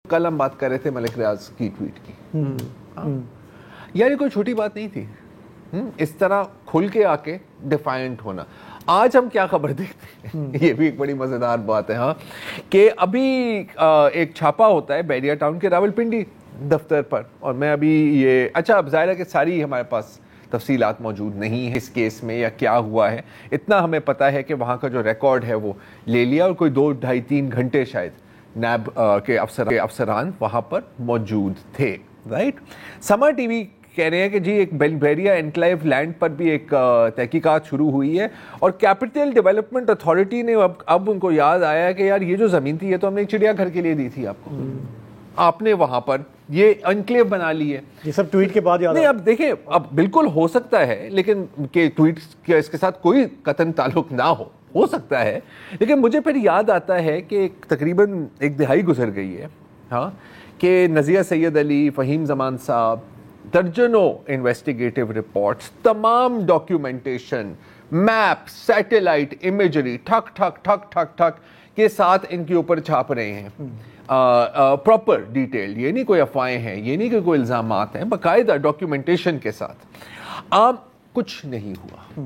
کل ہم بات کر رہے تھے ملک ریاض کی ٹویٹ کی. یار یہ کوئی چھوٹی بات نہیں تھی اس طرح کھل کے آ کے ڈیفائنٹ ہونا. آج ہم کیا خبر دیکھتے ہیں, یہ بھی ایک بڑی مزیدار بات ہے ہاں, کہ ابھی ایک چھاپا ہوتا ہے بیڈیا ٹاؤن کے راولپنڈی دفتر پر, اور میں ابھی یہ اچھا اب ظاہر ہے کہ ساری ہمارے پاس تفصیلات موجود نہیں ہیں اس کیس میں یا کیا ہوا ہے. اتنا ہمیں پتہ ہے کہ وہاں کا جو ریکارڈ ہے وہ لے لیا, اور کوئی 2-2.5-3 گھنٹے شاید نیب کے افسران وہاں پر موجود تھے. رائٹ, سمر ٹی وی کہہ رہے ہیں کہ جی ایک بیلبیریا انکلیو لینڈ پر بھی ایک تحقیقات شروع ہوئی ہے, اور کیپٹل ڈیولپمنٹ اتھارٹی نے اب ان کو یاد آیا کہ یار یہ جو زمین تھی یہ تو ہم نے ایک چڑیا گھر کے لیے دی تھی آپ کو, آپ نے وہاں پر یہ انکلیو بنا لی ہے. یہ سب ٹویٹ کے بعد یاد نہیں, اب دیکھیں اب بالکل ہو سکتا ہے لیکن کہ ٹویٹ کے اس کے ساتھ کوئی قطعاً تعلق نہ ہو سکتا ہے, لیکن مجھے پھر یاد آتا ہے کہ تقریباً 1 دہائی گزر گئی ہے ہاں, کہ نزیہ سید علی, فہیم زمان صاحب, درجنوں انویسٹیگیٹو رپورٹس, تمام ڈاکیومنٹیشن, میپ, سیٹلائٹ امیجری ٹھک ٹھک ٹھک ٹھک ٹھک کے ساتھ ان کے اوپر چھاپ رہے ہیں. پراپر ڈیٹیل, یہ نہیں کوئی افواہیں ہیں, یہ نہیں کہ کوئی الزامات ہیں, باقاعدہ ڈاکیومنٹیشن کے ساتھ. کچھ نہیں ہوا,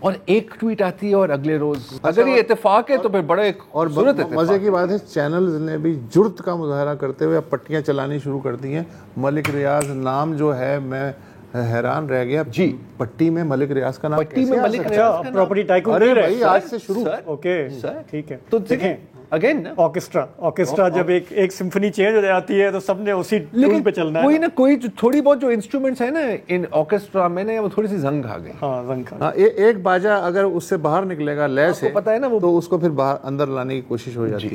اور ایک ٹویٹ آتی ہے اور اگلے روز اگر یہ اتفاق ہے تو پھر بڑا ایک اور مزے کی بات ہے چینلز نے بھی جرت کا مظاہرہ کرتے ہوئے اب پٹیاں چلانی شروع کر دی ہیں. ملک ریاض نام جو ہے میں حیران رہ گیا جی, پٹی میں ملک ریاض کا نام, پٹی میں ملک ریاض پراپرٹی ٹائکون. ارے بھائی آج سے شروع. اوکے ٹھیک ہے, تو دیکھیں اگین آرکیسٹرا جب ایک سمفنی چینج ہو جاتی ہے تو سب نے اسی ٹون پہ چلنا ہے. کوئی نہ کوئی تھوڑی بہت جو انسٹرومنٹس ہیں نا ان آرکیسٹرا میں نے وہ تھوڑی سی زنگ کھا گئی. ہاں زنگ کھا, ایک باجا اگر اس سے باہر نکلے گا لے سے, پتہ ہے نا وہ, تو اس کو پھر باہر اندر لانے کی کوشش ہو جاتی ہے.